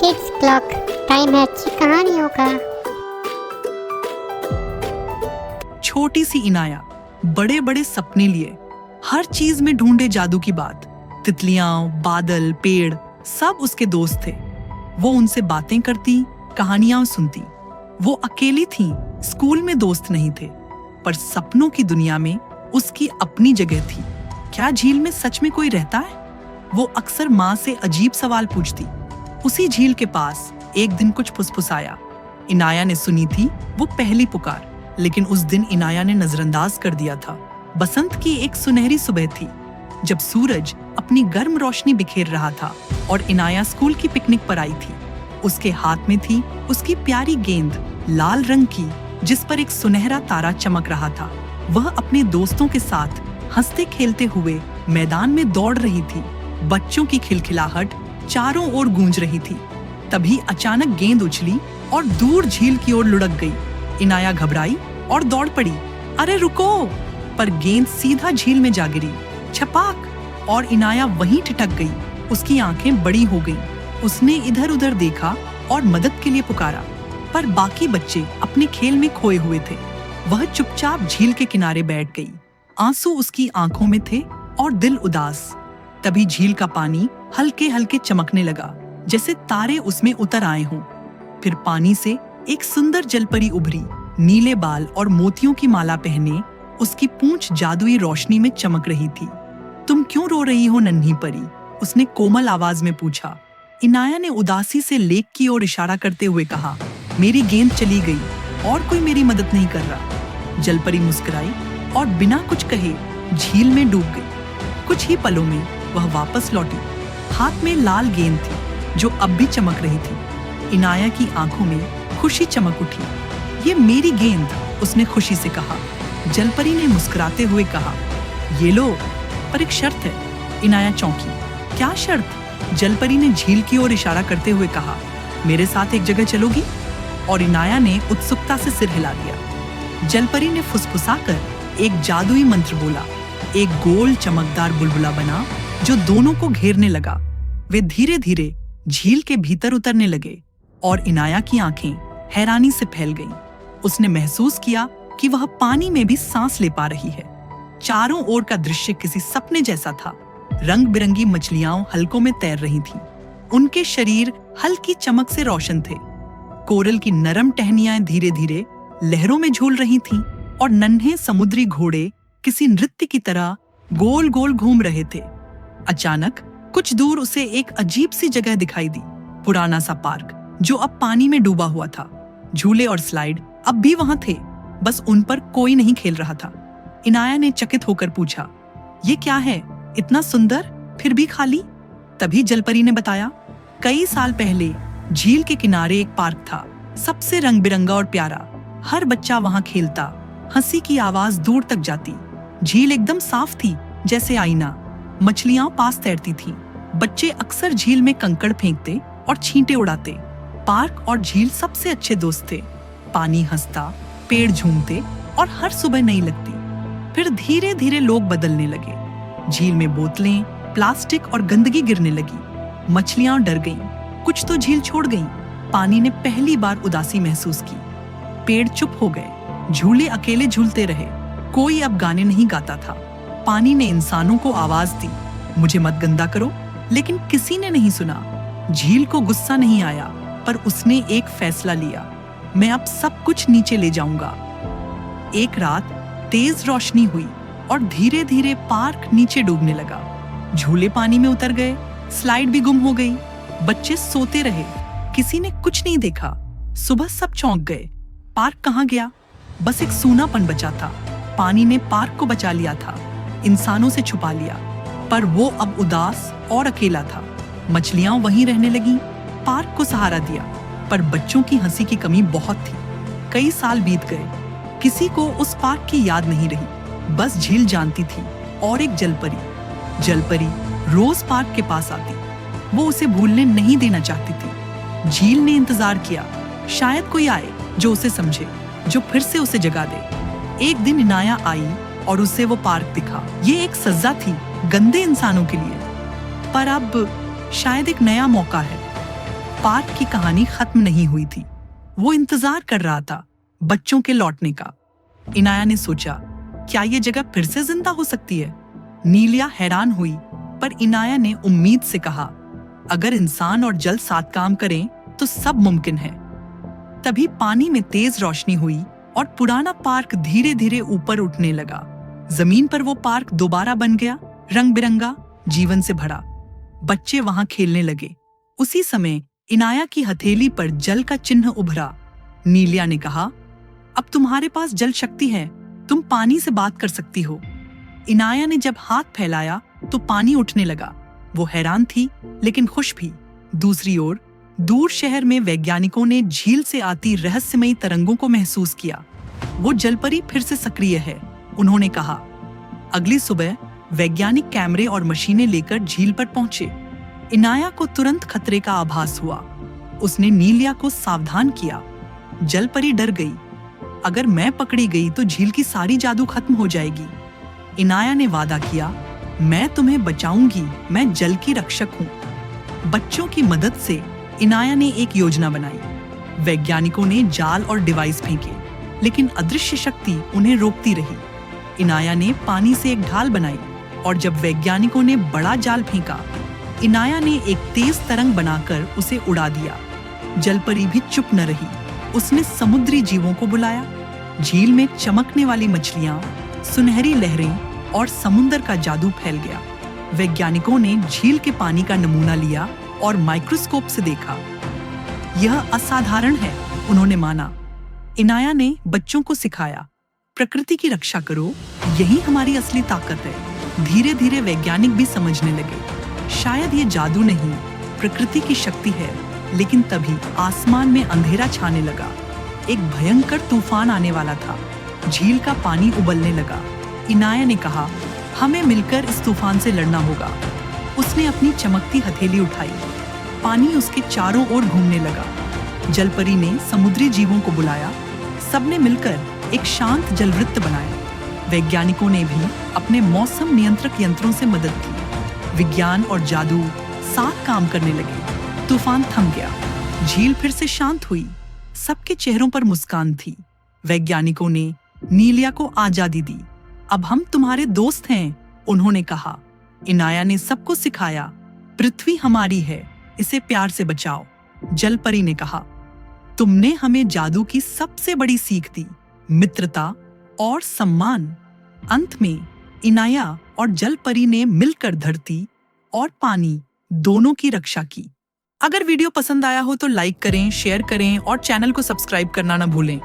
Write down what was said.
Kids clock, time है अच्छी कहानियों का। छोटी सी इनाया बड़े बड़े सपने लिए हर चीज में ढूंढे जादू की बात। तितलियां, बादल, पेड़ सब उसके दोस्त थे। वो उनसे बातें करती, कहानियां सुनती। वो अकेली थी, स्कूल में दोस्त नहीं थे, पर सपनों की दुनिया में उसकी अपनी जगह थी। क्या झील में सच में कोई रहता है? वो अक्सर माँ से अजीब सवाल पूछती। उसी झील के पास एक दिन कुछ फुसफुसाया। इनाया ने सुनी थी वो पहली पुकार, लेकिन उस दिन इनाया ने नजरअंदाज कर दिया था। बसंत की एक सुनहरी सुबह थी, जब सूरज अपनी गर्म रोशनी बिखेर रहा था और इनाया स्कूल की पिकनिक पर आई थी। उसके हाथ में थी उसकी प्यारी गेंद, लाल रंग की, जिस पर एक सुनहरा तारा चमक रहा था। वह अपने दोस्तों के साथ हंसते खेलते हुए मैदान में दौड़ रही थी। बच्चों की खिलखिलाहट चारों ओर गूंज रही थी। तभी अचानक गेंद उछली और दूर झील की ओर लुढ़क गई। इनाया घबराई और दौड़ पड़ी। अरे रुको! पर गेंद सीधा झील में जा गिरी। छपाक! और इनाया वहीं ठिठक गई। उसकी आंखें बड़ी हो गईं। उसने इधर उधर देखा और मदद के लिए पुकारा, पर बाकी बच्चे अपने खेल में खोए हुए थे। वह चुपचाप झील के किनारे बैठ गई। आंसू उसकी आंखों में थे और दिल उदास। तभी झील का पानी हल्के हल्के चमकने लगा, जैसे तारे उसमें उतर आए हों। फिर पानी से एक सुंदर जलपरी उभरी। नीले बाल और मोतियों की माला पहने उसकी पूंछ जादुई रोशनी में चमक रही थी। तुम क्यों रो रही हो नन्ही परी? उसने कोमल आवाज में पूछा। इनाया ने उदासी से लेक की ओर इशारा करते हुए कहा, मेरी गेंद चली गई और कोई मेरी मदद नहीं कर रहा। जलपरी मुस्कुराई और बिना कुछ कहे झील में डूब गई। कुछ ही पलों में वह वापस लौटी। हाथ में लाल गेंद थी जो अब भी चमक रही थी। इनाया की आंखों में खुशी चमक उठी। ये मेरी गेंद, उसने खुशी से कहा। जलपरी ने मुस्कुराते हुए कहा, ये लो, पर एक शर्त है। इनाया चौंकी। क्या शर्त? जलपरी ने झील की ओर इशारा करते हुए कहा, मेरे साथ एक जगह चलोगी? और इनाया ने उत्सुकता से सिर हिला दिया। जलपरी ने फुसफुसाकर एक जादुई मंत्र बोला। एक गोल चमकदार बुलबुला बना जो दोनों को घेरने लगा। वे धीरे धीरे झील के भीतर उतरने लगे और इनाया की आंखें हैरानी से फैल गईं। उसने महसूस किया कि वह पानी में भी सांस ले पा रही है। चारों ओर का दृश्य किसी सपने जैसा था। रंग बिरंगी मछलियां हलकों में तैर रही थीं। उनके शरीर हल्की चमक से रोशन थे। कोरल की नरम टहनियां धीरे धीरे लहरों में झूल रही थीं और नन्हे समुद्री घोड़े किसी नृत्य की तरह गोल गोल घूम रहे थे। अचानक कुछ दूर उसे एक अजीब सी जगह दिखाई दी। पुराना सा पार्क जो अब पानी में डूबा हुआ था। झूले और स्लाइड अब भी वहां थे, बस उन पर कोई नहीं खेल रहा था। इनाया ने चकित होकर पूछा, ये क्या है? इतना सुंदर फिर भी खाली? तभी जलपरी ने बताया, कई साल पहले झील के किनारे एक पार्क था, सबसे रंग बिरंगा और प्यारा। हर बच्चा वहां खेलता, हंसी की आवाज दूर तक जाती। झील एकदम साफ थी, जैसे आईना। मछलियां पास तैरती थीं। बच्चे अक्सर झील में कंकड़ फेंकते और छींटे उड़ाते। पार्क और झील सबसे अच्छे दोस्त थे। पानी हंसता, पेड़ झूमते और हर सुबह नई लगती। फिर धीरे धीरे लोग बदलने लगे। झील में बोतलें, प्लास्टिक और गंदगी गिरने लगी। मछलियां डर गईं, कुछ तो झील छोड़ गईं। पानी ने पहली बार उदासी महसूस की। पेड़ चुप हो गए, झूले अकेले झूलते रहे। कोई अब गाने नहीं गाता था। पानी ने इंसानों को आवाज दी, मुझे मत गंदा करो, लेकिन किसी ने नहीं सुना। झील को गुस्सा नहीं आया, पर उसने एक फैसला लिया, मैं अब सब कुछ नीचे ले जाऊंगा। एक रात तेज रोशनी हुई और धीरे धीरे पार्क नीचे डूबने लगा। झूले पानी में उतर गए, स्लाइड भी गुम हो गई। बच्चे सोते रहे, किसी ने कुछ नहीं देखा। सुबह सब चौंक गए। पार्क कहाँ गया? बस एक सूनापन बचा था। पानी ने पार्क को बचा लिया था, इंसानों से छुपा लिया, पर वो अब उदास और अकेला था। मछलियां वहीं रहने लगीं, पार्क को सहारा दिया, पर बच्चों की हंसी की कमी बहुत थी। कई साल बीत गए, किसी को उस पार्क की याद नहीं रही। बस झील जानती थी और एक जलपरी रोज पार्क के पास आती। वो उसे भूलने नहीं देना चाहती थी। झील ने इंतजार किया, शायद कोई आए जो उसे समझे, जो फिर से उसे जगा दे। एक दिन इनाया आई और उसे वो पार्क दिखा। ये एक सजा थी गंदे इंसानों के लिए, पर अब शायद एक नया मौका है। पार्क की कहानी खत्म नहीं हुई थी। वो इंतजार कर रहा था बच्चों के लौटने का। इनाया ने सोचा, क्या ये जगह फिर से जिंदा हो सकती है? नीलिया हैरान हुई, पर इनाया ने उम्मीद से कहा, अगर इंसान और जल साथ काम करें तो सब मुमकिन है। तभी पानी में तेज रोशनी हुई और पुराना पार्क धीरे धीरे ऊपर उठने लगा। जमीन पर वो पार्क दोबारा बन गया, रंग बिरंगा, जीवन से भरा। बच्चे वहां खेलने लगे। उसी समय इनाया की हथेली पर जल का चिन्ह उभरा। नीलिया ने कहा, अब तुम्हारे पास जल शक्ति है, तुम पानी से बात कर सकती हो। इनाया ने जब हाथ फैलाया तो पानी उठने लगा। वो हैरान थी लेकिन खुश भी। दूसरी ओर दूर शहर में वैज्ञानिकों ने झील से आती रहस्यमयी तरंगों को महसूस किया। वो जलपरी फिर से सक्रिय है, उन्होंने कहा। अगली सुबह वैज्ञानिक कैमरे और मशीनें लेकर झील पर पहुंचे। इनाया को तुरंत खतरे का आभास हुआ। उसने नीलिया को सावधान किया। जलपरी डर गई। अगर मैं पकड़ी गई तो झील की सारी जादू खत्म हो जाएगी। इनाया ने वादा किया, मैं तुम्हें बचाऊंगी, मैं जल की रक्षक हूँ। बच्चों की मदद से इनाया ने एक योजना बनाई। वैज्ञानिकों ने जाल और डिवाइस फेंके, लेकिन अदृश्य शक्ति उन्हें रोकती रही। इनाया ने पानी से एक ढाल बनाई और जब वैज्ञानिकों ने बड़ा जाल फेंका, इनाया ने एक तेज तरंग बनाकर उसे उड़ा दिया। जलपरी भी चुप न रही। उसने समुद्री जीवों को बुलाया। झील में चमकने वाली मछलियां, सुनहरी लहरें और समुद्र का जादू फैल गया। वैज्ञानिकों ने झील के पानी का नमूना लिया और माइक्रोस्कोप से देखा। यह असाधारण है, उन्होंने माना। इनाया ने बच्चों को सिखाया, प्रकृति की रक्षा करो, यही हमारी असली ताकत है। धीरे धीरे वैज्ञानिक भी समझने लगे, शायद ये जादू नहीं, प्रकृति की शक्ति है। लेकिन तभी आसमान में अंधेरा छाने लगा। एक भयंकर तूफान आने वाला था। झील का पानी उबलने लगा। इनाया ने कहा, हमें मिलकर इस तूफान से लड़ना होगा। उसने अपनी चमकती हथेली उठाई। पानी उसके चारों ओर घूमने लगा। जलपरी ने समुद्री जीवों को बुलाया। सबने मिलकर एक शांत जलवृत्त बनाया। वैज्ञानिकों ने भी अपने मौसम नियंत्रक यंत्रों से मदद की। विज्ञान और जादू साथ काम करने लगे। तूफान थम गया। झील फिर से शांत हुई। सबके चेहरों पर मुस्कान थी। वैज्ञानिकों ने नीलिया को आजादी दी। अब हम तुम्हारे दोस्त हैं, उन्होंने कहा। इनाया ने सबको सिखाया, पृथ्वी हमारी है, इसे प्यार से बचाओ। जलपरी ने कहा, तुमने हमें जादू की सबसे बड़ी सीख दी, मित्रता और सम्मान। अंत में इनाया और जलपरी ने मिलकर धरती और पानी दोनों की रक्षा की। अगर वीडियो पसंद आया हो तो लाइक करें, शेयर करें और चैनल को सब्सक्राइब करना न भूलें।